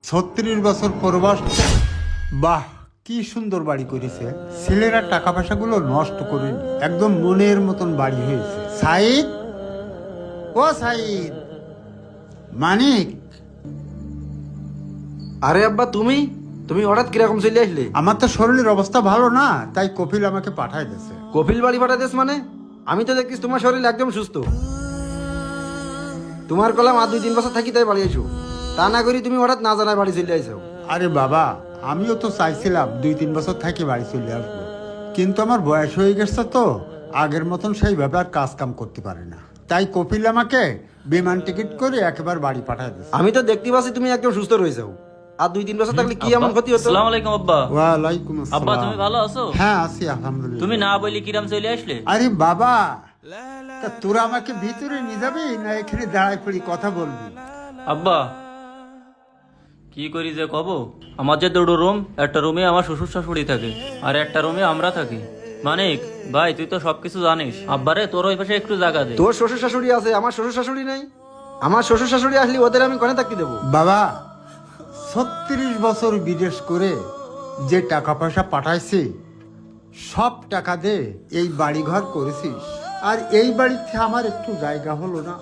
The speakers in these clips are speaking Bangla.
36 বছর প্রবাস। বাহ, কি সুন্দর বাড়ি করেছে। ছেলেরা টাকা পয়সাগুলো নষ্ট করেনি, একদম মনের মতন বাড়ি হয়েছে। সাইদ, ও সাইদ, মানিক। আরে আব্বা, তুমি তুমি হঠাৎ কিরকম চলে আসলে? আমার তো শরীরের অবস্থা ভালো না, তাই কপিল আমাকে পাঠায় দিয়েছে। কপিল বাড়ি পাঠাতেছ মানে? আমি তো দেখছিস তোমার শরীর একদম সুস্থ। তোমার কলাম আর 2-3 বছর থাকি তাই বাড়ি আইছো, তা না করি তুমি হঠাৎ না জানায় বাড়ি চলে আইছো। আরে বাবা, আমিও তো চাইছিলাম 2-3 বছর থাকি বাড়ি চলে আসবো, কিন্তু আমার বয়স হয়ে গেছে তো আগের মতন সেইভাবে আর কাজ কাম করতে পারে না, তাই কপিল আমাকে বিমান টিকিট করে একেবারে বাড়ি পাঠায় দিয়েছে। আমি তো দেখতে পাচ্ছি তুমি একদম সুস্থ রয়েছো, আর 2-3 বছর থাকলে কি এমন ক্ষতি হতো? আসসালামু আলাইকুম আব্বা। ওয়ালাইকুম আব্বা আসসালাম। তুমি ভালো আছো? হ্যাঁ আছি আলহামদুলিল্লাহ। তুমি না বলি কিরাম চলে আসলে? আরে বাবা, তা তোরা আমাকে ভিতরে নিয়ে যাবি না এখানে দাঁড়ায় পড়ি কথা বলবি? আব্বা কি করি যে কব, আমার যে দুটো রুম, একটা রুমে আমার শ্বশুর শাশুড়ি থাকে আর একটা রুমে আমরা থাকি। মানিক ভাই, তুই তো সবকিছু জানিস। আব্বারে তোর ওই পাশে একটু জায়গা দে। তোর শ্বশুর শাশুড়ি আছে, আমার শ্বশুর শাশুড়ি নাই। আমার শ্বশুর শাশুড়ি আসলে ওদের আমি কোনে থাকতে দেবো? বাবা, 36 বছর বিদেশ করে যে টাকা পয়সা পাঠাইছি সব টাকা দে এই বাড়ি ঘর করেছিস, আর এই বাড়িতে আমার একটু জায়গা হলো না।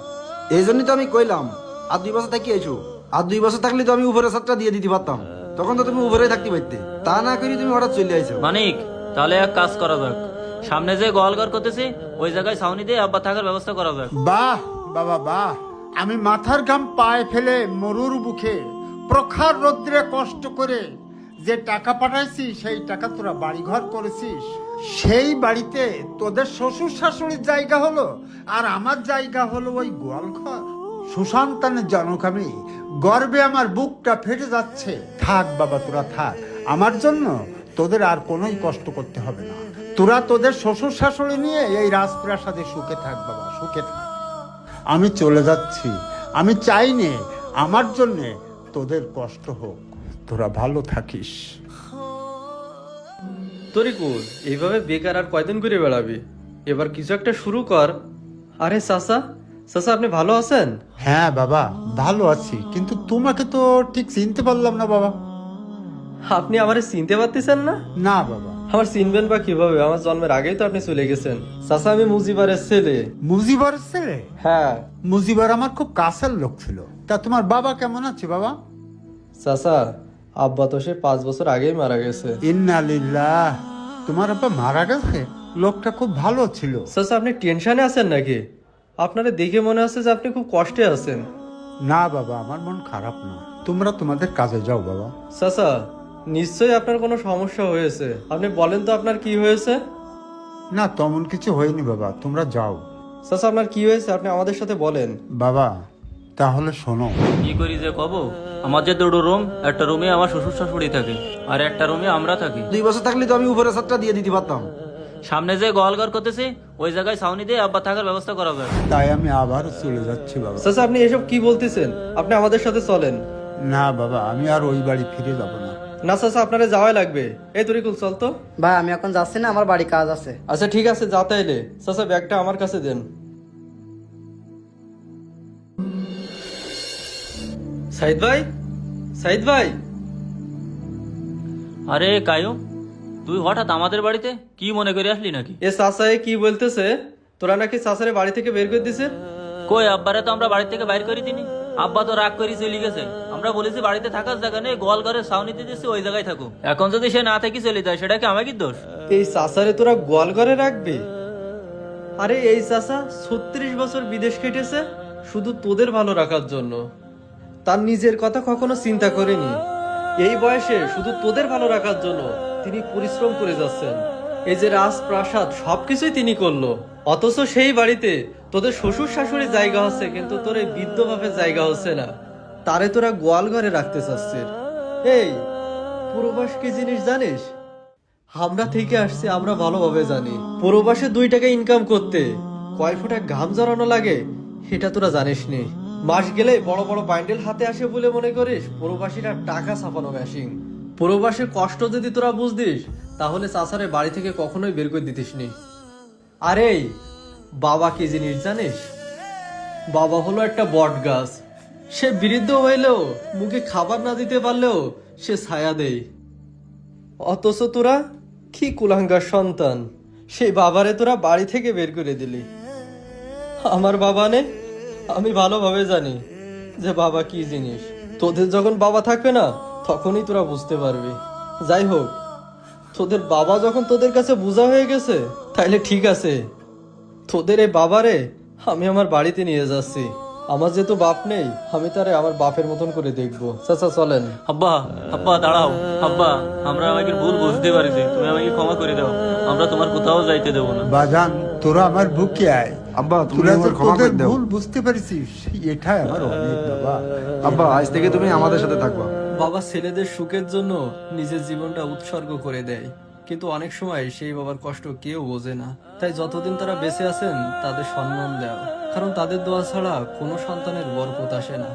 এই জন্যই তো আমি কইলাম আর 2 বছর থাকি আইছো। আর 2 বছর থাকলে তো আমি উপরে ছাদটা দিয়ে দিতে পারতাম, তখন তো তুমি উপরে থাকতে পারতে। তা না করি তুমি হঠাৎ চলে আইছো। মানিক তাহলে এক কাজ করা যাক, সামনে যে গোয়ালঘর করতেছি ওই জায়গায় ছাউনি দিয়ে আব্বা থাকার ব্যবস্থা করা যাক। বাহ বাবা বাহ, আমি মাথার ঘাম পায়ে ফেলে মরুর বুকে প্রখর রৌদ্রে কষ্ট করে যে টাকা পাঠাইছি সেই টাকা তোরা বাড়িঘর করেছিস। সেই বাড়িতে তোদের শ্বশুর শাশুড়ির জায়গা হলো আর আমার জায়গা হলো ওই গোয়ালঘর। সুসন্তানের জনক আমি, গর্বে আমার বুকটা ফেটে যাচ্ছে। থাক বাবা, তোরা থাক, আমার জন্য তোদের আর কোনোই কষ্ট করতে হবে না। তোরা তোদের শ্বশুর শাশুড়ি নিয়ে এই রাজপ্রাসাদে সুখে থাক বাবা, সুখে থাক। আমি চলে যাচ্ছি, আমি চাই নে আমার জন্য তোদের কষ্ট হোক, তোরা ভালো থাকিস। তরিকুল, এইভাবে বেকার আর কয়দিন ঘুরে বেড়াবি? এবার কিছু একটা শুরু কর। আরে চাচা, চাচা আপনি ভালো আছেন? হ্যাঁ বাবা, ভালো আছি, কিন্তু তোমাকে তো ঠিক চিনতে পারলাম না বাবা। আপনি আমারে চিনতে পারতেছেন না? না বাবা। আমার চিনবেন বা কিভাবে? আমার জন্মের আগেই তো আপনি চলে গেছেন। চাচা, আমি মুজিবারের ছেলে। মুজিবার ছেলে? হ্যাঁ মুজিবার আমার খুব কাছের লোক ছিল। তা তোমার বাবা কেমন আছে বাবা? চাচা, আব্বা তো সে 5 বছর আগেই মারা গেছে। ইন্না লিল্লাহ, তোমার আব্বা মারা গেছে? লোকটা খুব ভালো ছিল। চাচা, আপনি টেনশনে আছেন নাকি? আপনারে দেখে মনে হচ্ছে যে আপনি খুব কষ্টে আছেন। না বাবা, আমার মন খারাপ না, তোমরা তোমাদের কাজে যাও বাবা। চাচা, নিশ্চয়ই আপনার কোনো সমস্যা হয়েছে। আপনি বলেন তো আপনার কি হয়েছে? না তেমন কিছু হয়নি বাবা, তোমরা যাও। চাচা, আপনার কি হয়েছে আপনি আমাদের সাথে বলেন। বাবা তাহলে শোনো। কি করি যে কব, আমার যে দুটো রুম, একটা রুমে আমার শ্বশুর শাশুড়ি থাকে আর একটা রুমে আমরা থাকি। 2 বছর থাকলে তো আমি উপরে ছাদটা দিয়ে দিতে পারতাম। সামনে যে গোয়ালঘর করতেছি ওই জায়গায় ছাউনি দিয়ে আব্বা থাকার ব্যবস্থা করা যাক। তাই আমি আবার চলে যাচ্ছি বাবা। চাচা, আপনি এসব কি বলতেছেন? আপনি আমাদের সাথে চলেন। না বাবা, আমি আর ওই বাড়ি ফিরে যাব না। না চাচা, আপনারা যাওয়াই লাগবে। এই তরিকুল, চল তো। ভাই আমি এখন যাচ্ছি না, আমার বাড়ি কাজ আছে। আচ্ছা ঠিক আছে, যা তাইলে। চাচা, ব্যাগটা আমার কাছে দেন। সাইদ ভাই, সাইদ ভাই। আরে কায়ুম, তুই হঠাৎ আমাদের বাড়িতে কি মনে করে আসলি নাকি? এ চাচা কি বলতেছে? তোরা নাকি চাচারে বাড়ি থেকে বের করে দিছে? কই, আব্বারে তো আমরা বাড়ি থেকে বাইর করে দিনি। আব্বা তো রাগ করে চলে গেছে। আমরা বলেছি বাড়িতে থাকার জায়গা নেই, গোয়াল ঘরে ছাউনিতে দিচ্ছি ওই জায়গায় থাকুক। এখন যদি সে না থেকে চলে যায় সেটা কি আমার কি দোষ? এই চাচারে তোরা গোয়াল ঘরে রাখবি? আরে এই চাচা 36 বছর বিদেশ কেটেছে শুধু তোদের ভালো রাখার জন্য। তার নিজের কথা কখনো চিন্তা করেনি। এই বয়সে শুধু তোদের ভালো রাখার জন্য তিনি পরিশ্রম করে যাচ্ছেন। এই যে রাজপ্রাসাদ সবকিছুই তিনি করলো, অথচ সেই বাড়িতে তোদের শ্বশুর শাশুড়ির জায়গা হচ্ছে, কিন্তু তোর এই বৃদ্ধ বাপের জায়গা হচ্ছে না। তারে তোরা গোয়াল ঘরে রাখতে চাচ্ছিস। এই পূর্ববাস কি জিনিস জানিস? আমরা থেকে আসছি, আমরা ভালোভাবে জানি প্রবাসে 2 টাকা ইনকাম করতে কয় ফোঁটা ঘাম জড়ানো লাগে সেটা তোরা জানিস নি। মাস গেলে বড় বড় বান্ডেল হাতে আসে বলে মনে করিস প্রবাসীরা টাকা ছাপানো মেশিন। প্রবাসের কষ্ট যদি তোরা বুঝতিস তাহলে চাচারে বাড়ি থেকে কখনোই বের করে দিতিস নি। আরে বাবা কি জিনিস জানিস? বাবা হলো একটা বট গাছ। সে বৃদ্ধ হইলেও মুখে খাবার না দিতে পারলেও সে ছায়া দেয়। অথচ তোরা কি কুলাঙ্গার সন্তান, সেই বাবারে তোরা বাড়ি থেকে বের করে দিলি। আমার বাবা নে, আমি ভালোভাবে জানি যে বাবা কি জিনিস। তোদের যখন বাবা থাকবে না তখনই তোরা বুঝতে পারবি। যাই হোক, তোদের বাবা যখন তোদের কাছে বোঝা হয়ে গেছে তাইলে ঠিক আছে, তোদের এই বাবারে আমি আমার বাড়িতে নিয়ে যাচ্ছি। আমার যেহেতু বাপ নেই, আমি তারে আমার বাপের মতন করে দেখবো। চাচা চলেন। আব্বা, আব্বা দাঁড়াও। আব্বা, আমরা আমাকে ভুল বুঝতে পারিছি, তুমি আমাকে ক্ষমা করে দাও। আমরা তোমার কোথাও যাইতে দেবো না। বাজান, তোরা আমার বুকে আয়। আব্বা তুমি তোরা যে আমার ক্ষমা তোদের করে দাও। ভুল বুঝতে পারছিস, এটাই আমার অনেক বাবা। আব্বা আজ থেকে তুমি আমাদের সাথে থাকবা। বাবা ছেলেদের সুখের জন্য নিজের জীবনটা উৎসর্গ করে দেয়, কিন্তু অনেক সময় সেই বাবার কষ্ট কেউ বোঝে না। তাই যতদিন তারা বেঁচে আছেন তাদের সম্মান দেওয়া, কারণ তাদের দোয়া ছাড়া কোনো সন্তানের বরকত আসে না।